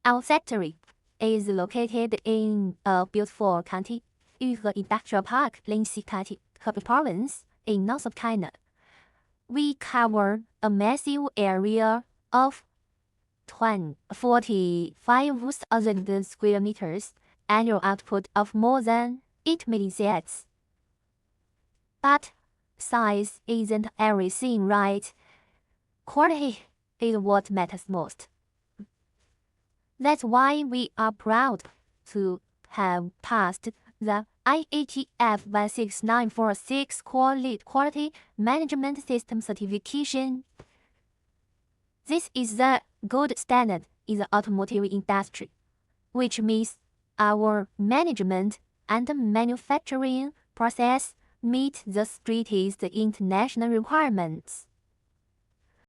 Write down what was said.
Our factory is located in a beautiful county, Yuhe Industrial Park, Linxi County, Hebei Province, in north of China. We cover a massive area of 45,000 square meters, annual output of more than 8 million sets. But size isn't everything, right? Quality is what matters most. That's why we are proud to have passed the IATF 16946 Quality Management System certification. This is the gold standard in the automotive industry, which means our management and manufacturing process meet the strictest international requirements.